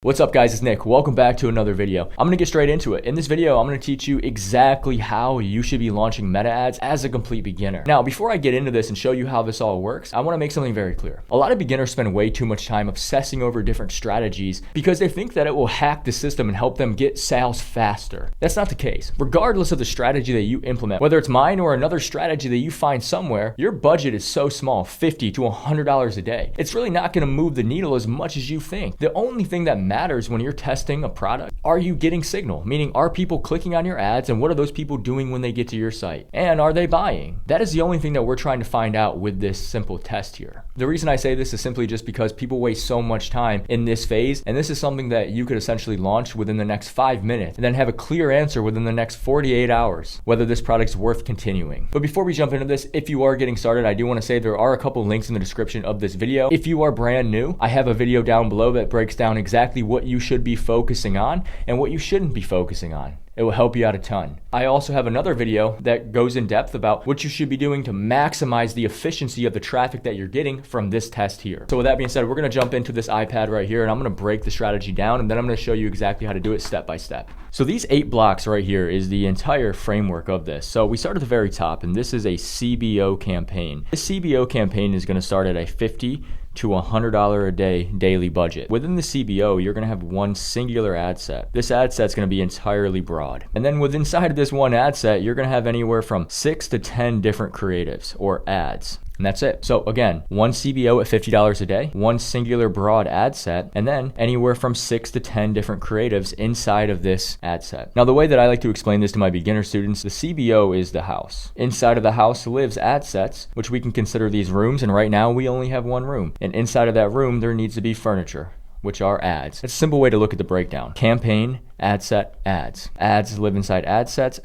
What's up guys, it's Nick. Welcome back to another video. I'm gonna get straight into it. In this video, I'm gonna teach you exactly how you should be launching meta ads as a complete beginner. Now, before I get into this and show you how this all works, I wanna make something very clear. A lot of beginners spend way too much time obsessing over different strategies because they think that it will hack the system and help them get sales faster. That's not the case. Regardless of the strategy that you implement, whether it's mine or another strategy that you find somewhere, your budget is so small, $50 to $100 a day. It's really not gonna move the needle as much as you think. The only thing that matters when you're testing a product, are you getting signal? Meaning, are people clicking on your ads, and what are those people doing when they get to your site? And are they buying? That is the only thing that we're trying to find out with this simple test here. The reason I say this is simply just because people waste so much time in this phase, and this is something that you could essentially launch within the next 5 minutes and then have a clear answer within the next 48 hours whether this product's worth continuing. But before we jump into this, if you are getting started, I do want to say there are a couple links in the description of this video. If you are brand new, I have a video down below that breaks down exactly what you should be focusing on and what you shouldn't be focusing on. It will help you out a ton. I also have another video that goes in depth about what you should be doing to maximize the efficiency of the traffic that you're getting from this test here. So with that being said, we're gonna jump into this iPad right here, and I'm gonna break the strategy down, and then I'm gonna show you exactly how to do it step by step. So these 8 blocks right here is the entire framework of this. So we start at the very top, and this is a CBO campaign. This CBO campaign is gonna start at a $50 to $100 a day daily budget. Within the CBO, you're gonna have one singular ad set. This ad set's gonna be entirely broad. And then inside of this one ad set, you're gonna have anywhere from 6 to 10 different creatives or ads. And that's it. So again, one CBO at $50 a day, one singular broad ad set, and then anywhere from 6 to 10 different creatives inside of this ad set. Now, the way that I like to explain this to my beginner students, the CBO is the house. Inside of the house lives ad sets, which we can consider these rooms, and right now we only have one room. And inside of that room, there needs to be furniture, which are ads. It's a simple way to look at the breakdown. Campaign, ad set, ads. Ads live inside ad sets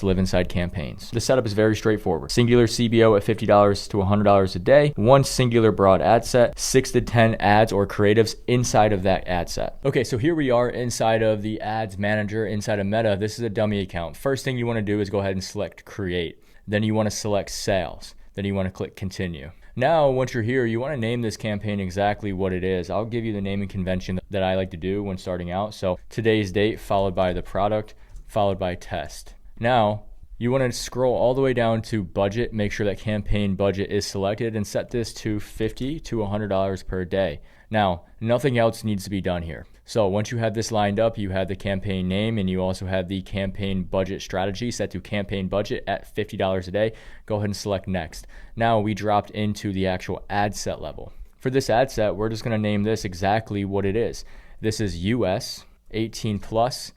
live inside campaigns. The setup is very straightforward. Singular CBO at $50 to $100 a day, one singular broad ad set, 6 to 10 ads or creatives inside of that ad set. Okay, so here we are inside of the ads manager inside of Meta. This is a dummy account. First thing you wanna do is go ahead and select create. Then you wanna select sales. Then you wanna click continue. Now, once you're here, you want to name this campaign exactly what it is. I'll give you the naming convention that I like to do when starting out. So today's date followed by the product followed by test. Now, you want to scroll all the way down to budget, make sure that campaign budget is selected, and set this to $50 to $100 per day. Now, nothing else needs to be done here. So once you have this lined up, you have the campaign name and you also have the campaign budget strategy set to campaign budget at $50 a day. Go ahead and select next. Now we dropped into the actual ad set level. For this ad set, we're just gonna name this exactly what it is. This is US 18 plus,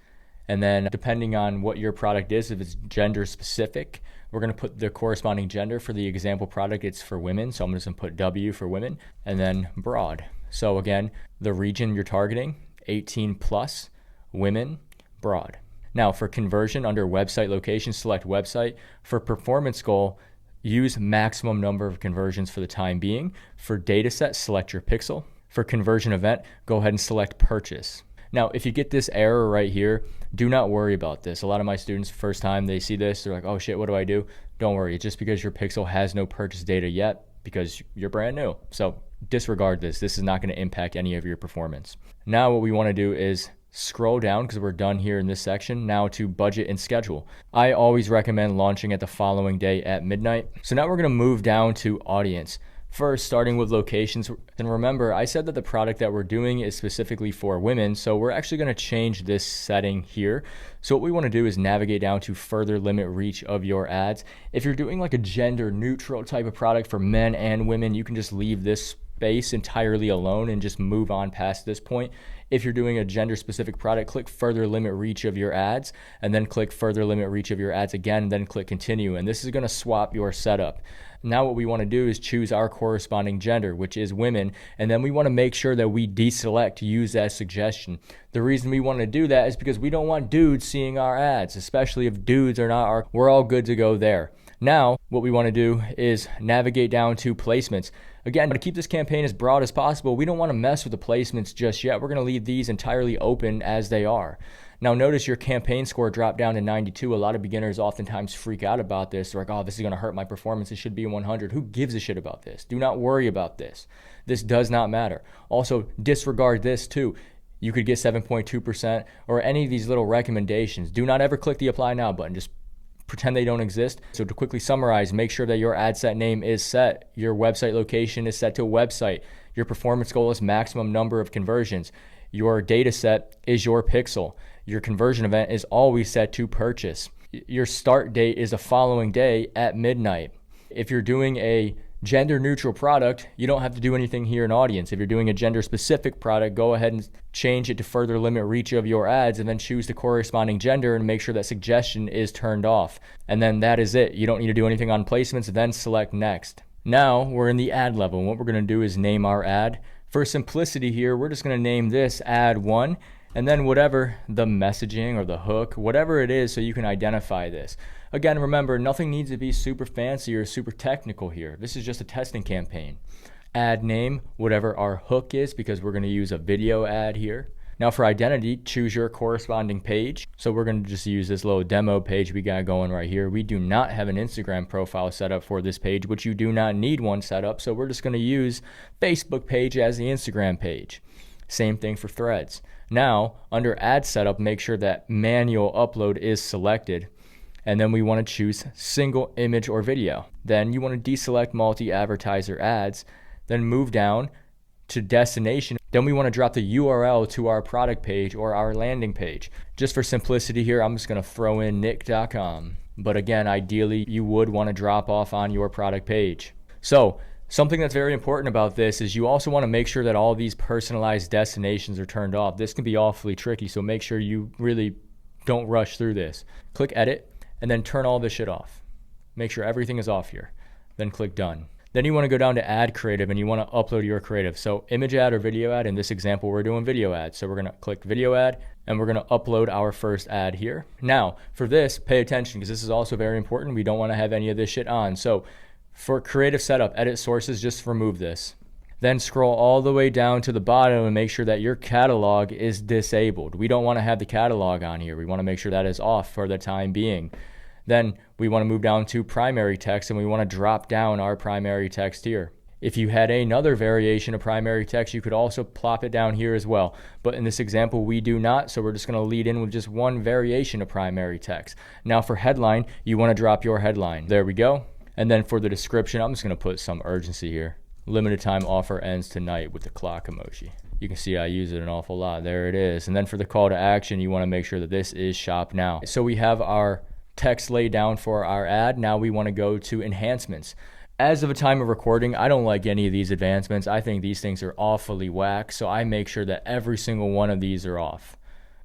and then depending on what your product is, if it's gender specific, we're gonna put the corresponding gender. For the example product, it's for women, so I'm just gonna put W for women, and then broad. So again, the region you're targeting, 18 plus, women, broad. Now for conversion, under website location, select website. For performance goal, use maximum number of conversions for the time being. For data set, select your pixel. For conversion event, go ahead and select purchase. Now, if you get this error right here, do not worry about this. A lot of my students, first time they see this, they're like, oh shit, what do I do? Don't worry, it's just because your pixel has no purchase data yet because you're brand new. So disregard this. This is not going to impact any of your performance. Now what we want to do is scroll down, because we're done here in this section, now to budget and schedule. I always recommend launching at the following day at midnight. So now we're going to move down to audience. First, starting with locations. And remember, I said that the product that we're doing is specifically for women, so we're actually going to change this setting here. So what we want to do is navigate down to further limit reach of your ads. If you're doing like a gender neutral type of product for men and women, you can just leave this space entirely alone and just move on past this point. If you're doing a gender specific product, click further limit reach of your ads, and then click further limit reach of your ads again, and then click continue. And this is going to swap your setup. Now what we want to do is choose our corresponding gender, which is women, and then we want to make sure that we deselect use as suggestion. The reason we want to do that is because we don't want dudes seeing our ads, especially if dudes are not we're all good to go there. Now, what we want to do is navigate down to placements. Again, to keep this campaign as broad as possible, we don't want to mess with the placements just yet. We're going to leave these entirely open as they are. Now notice your campaign score dropped down to 92. A lot of beginners oftentimes freak out about this. They're like, oh, this is going to hurt my performance. It should be 100. Who gives a shit about this? Do not worry about this. This does not matter. Also, disregard this too. you could get 7.2% or any of these little recommendations. Do not ever click the apply now button. Just pretend they don't exist. So to quickly summarize, make sure that your ad set name is set. Your website location is set to a website. Your performance goal is maximum number of conversions. Your data set is your pixel. Your conversion event is always set to purchase. Your start date is the following day at midnight. If you're doing a gender neutral product, you don't have to do anything here in audience. If you're doing a gender specific product, go ahead and change it to further limit reach of your ads, and then choose the corresponding gender and make sure that suggestion is turned off. And then that is it. You don't need to do anything on placements, then select next. Now we're in the ad level, and what we're going to do is name our ad. For simplicity here, we're just going to name this ad 1, and then whatever the messaging or the hook, whatever it is, so you can identify this. Again, remember, nothing needs to be super fancy or super technical here. This is just a testing campaign. Ad name, whatever our hook is, because we're going to use a video ad here. Now for identity, choose your corresponding page. So we're going to just use this little demo page we got going right here. We do not have an Instagram profile set up for this page, which you do not need one set up. So we're just going to use Facebook page as the Instagram page. Same thing for threads. Now, under ad setup, make sure that manual upload is selected. And then we want to choose single image or video. Then you want to deselect multi-advertiser ads, then move down to destination. Then we want to drop the URL to our product page or our landing page. Just for simplicity here, I'm just going to throw in nick.com. But again, ideally, you would want to drop off on your product page. So something that's very important about this is you also want to make sure that all these personalized destinations are turned off. This can be awfully tricky, so make sure you really don't rush through this. Click edit and then turn all this shit off. Make sure everything is off here. Then click done. Then you want to go down to add creative and you want to upload your creative. So image ad or video ad. In this example, we're doing video ad. So we're going to click video ad and we're going to upload our first ad here. Now for this, pay attention because this is also very important. We don't want to have any of this shit on. So for creative setup, edit sources, just remove this. Then scroll all the way down to the bottom and make sure that your catalog is disabled. We don't want to have the catalog on here. We want to make sure that is off for the time being. Then we want to move down to primary text and we want to drop down our primary text here. If you had another variation of primary text, you could also plop it down here as well. But in this example, we do not, so we're just going to lead in with just one variation of primary text. Now for headline, you want to drop your headline. There we go. And then for the description, I'm just going to put some urgency here. Limited time offer ends tonight with the clock emoji. You can see I use it an awful lot. There it is. And then for the call to action, you want to make sure that this is shop now. So we have our text laid down for our ad. Now we want to go to enhancements. As of a time of recording, I don't like any of these advancements. I think these things are awfully whack. So I make sure that every single one of these are off.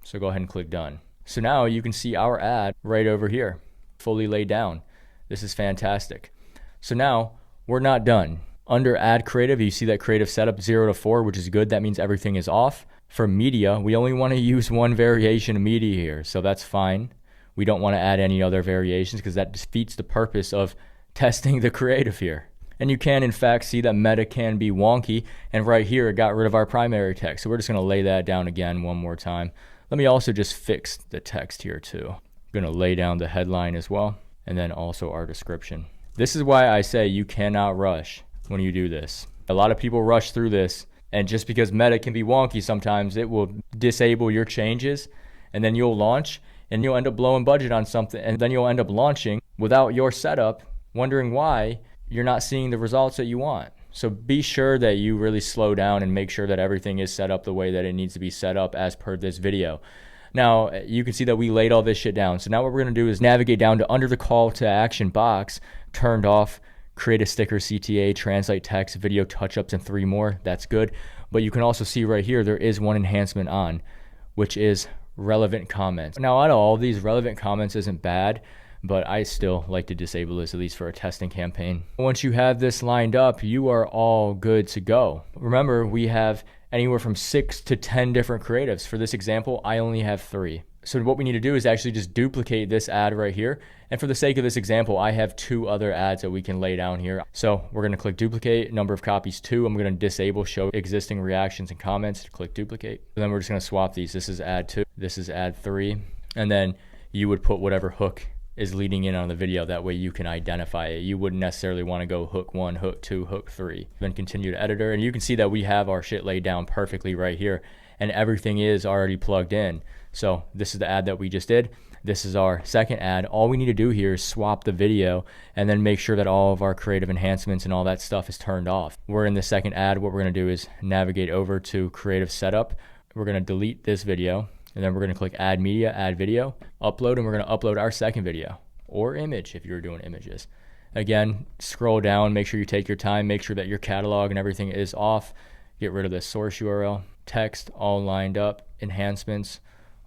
So go ahead and click done. So now you can see our ad right over here, fully laid down. This is fantastic. So now we're not done. Under ad creative, you see that creative setup 0 to 4, which is good. That means everything is off. For media, we only want to use one variation of media here. So that's fine. We don't want to add any other variations because that defeats the purpose of testing the creative here. And you can in fact see that meta can be wonky. And right here, it got rid of our primary text. So we're just going to lay that down again one more time. Let me also just fix the text here too. I'm going to lay down the headline as well. And then also our description. This is why I say you cannot rush when you do this. A lot of people rush through this. And just because meta can be wonky sometimes, it will disable your changes. And then you'll launch. And you'll end up blowing budget on something, and then you'll end up launching without your setup, wondering why you're not seeing the results that you want. So be sure that you really slow down and make sure that everything is set up the way that it needs to be set up as per this video. Now, you can see that we laid all this shit down. So now what we're going to do is navigate down to under the call to action box, turned off, create a sticker, CTA, translate text, video touch-ups, and 3 more. That's good. But you can also see right here, there is one enhancement on, which is relevant comments. Now, out of all these, relevant comments isn't bad, but I still like to disable this, at least for a testing campaign. Once you have this lined up, you are all good to go. Remember, we have anywhere from 6 to 10 different creatives. For this example, I only have 3. So what we need to do is actually just duplicate this ad right here. And for the sake of this example, I have 2 other ads that we can lay down here. So we're going to click duplicate, number of copies 2. I'm going to disable show existing reactions and comments to click duplicate. And then we're just going to swap these. This is ad 2. This is ad 3. And then you would put whatever hook is leading in on the video. That way you can identify it. You wouldn't necessarily want to go hook 1, hook 2, hook 3. Then continue to editor. And you can see that we have our shit laid down perfectly right here. and everything is already plugged in. So this is the ad that we just did. This is our second ad. All we need to do here is swap the video and then make sure that all of our creative enhancements and all that stuff is turned off. We're in the second ad. What we're going to do is navigate over to creative setup. We're going to delete this video, and then we're going to click add media, add video, upload, and we're going to upload our second video or image if you're doing images. Again, scroll down, make sure you take your time, make sure that your catalog and everything is off. Get rid of the source URL, text all lined up, enhancements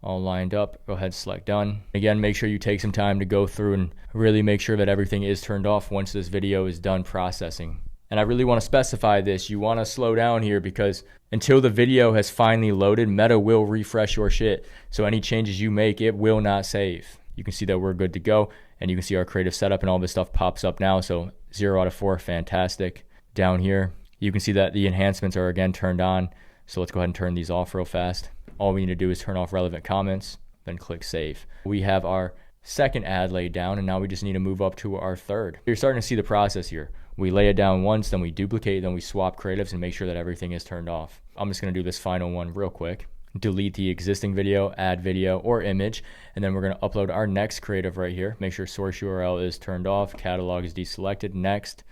all lined up. Go ahead, select done. Again, make sure you take some time to go through and really make sure that everything is turned off once this video is done processing. And I really want to specify this. You want to slow down here because until the video has finally loaded, Meta will refresh your shit. So any changes you make, it will not save. You can see that we're good to go, and you can see our creative setup and all this stuff pops up now. So 0 out of 4, fantastic. Down here, you can see that the enhancements are again turned on. So let's go ahead and turn these off real fast. All we need to do is turn off relevant comments, then click save. We have our second ad laid down, and now we just need to move up to our third. You're starting to see the process here. We lay it down once, then we duplicate, then we swap creatives and make sure that everything is turned off. I'm just gonna do this final one real quick. Delete the existing video, add video or image, and then we're gonna upload our next creative right here. Make sure source URL is turned off, catalog is deselected, next,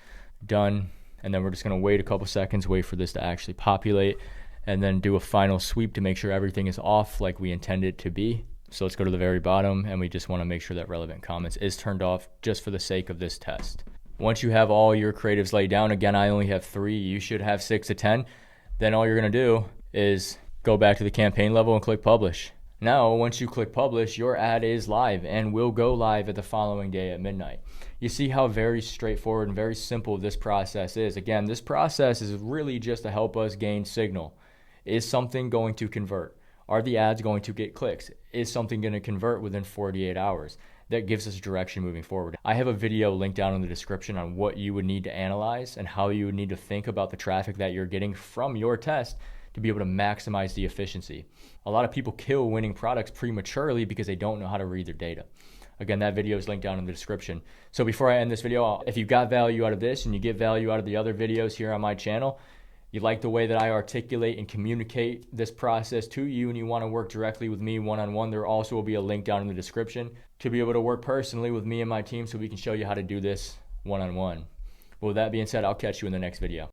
done. And then we're just gonna wait a couple seconds, wait for this to actually populate, and then do a final sweep to make sure everything is off like we intended it to be. So let's go to the very bottom, and we just wanna make sure that relevant comments is turned off just for the sake of this test. Once you have all your creatives laid down, again, I only have 3, you should have 6 to 10, then all you're gonna do is go back to the campaign level and click publish. Now, once you click publish, your ad is live and will go live at the following day at midnight. You see how very straightforward and very simple this process is. Again, this process is really just to help us gain signal. Is something going to convert? Are the ads going to get clicks? Is something going to convert within 48 hours? That gives us direction moving forward. I have a video linked down in the description on what you would need to analyze and how you would need to think about the traffic that you're getting from your test to be able to maximize the efficiency. A lot of people kill winning products prematurely because they don't know how to read their data. Again, that video is linked down in the description. So before I end this video, if you got value out of this and you get value out of the other videos here on my channel, you like the way that I articulate and communicate this process to you, and you want to work directly with me one-on-one, there also will be a link down in the description to be able to work personally with me and my team so we can show you how to do this one-on-one. Well, with that being said, I'll catch you in the next video.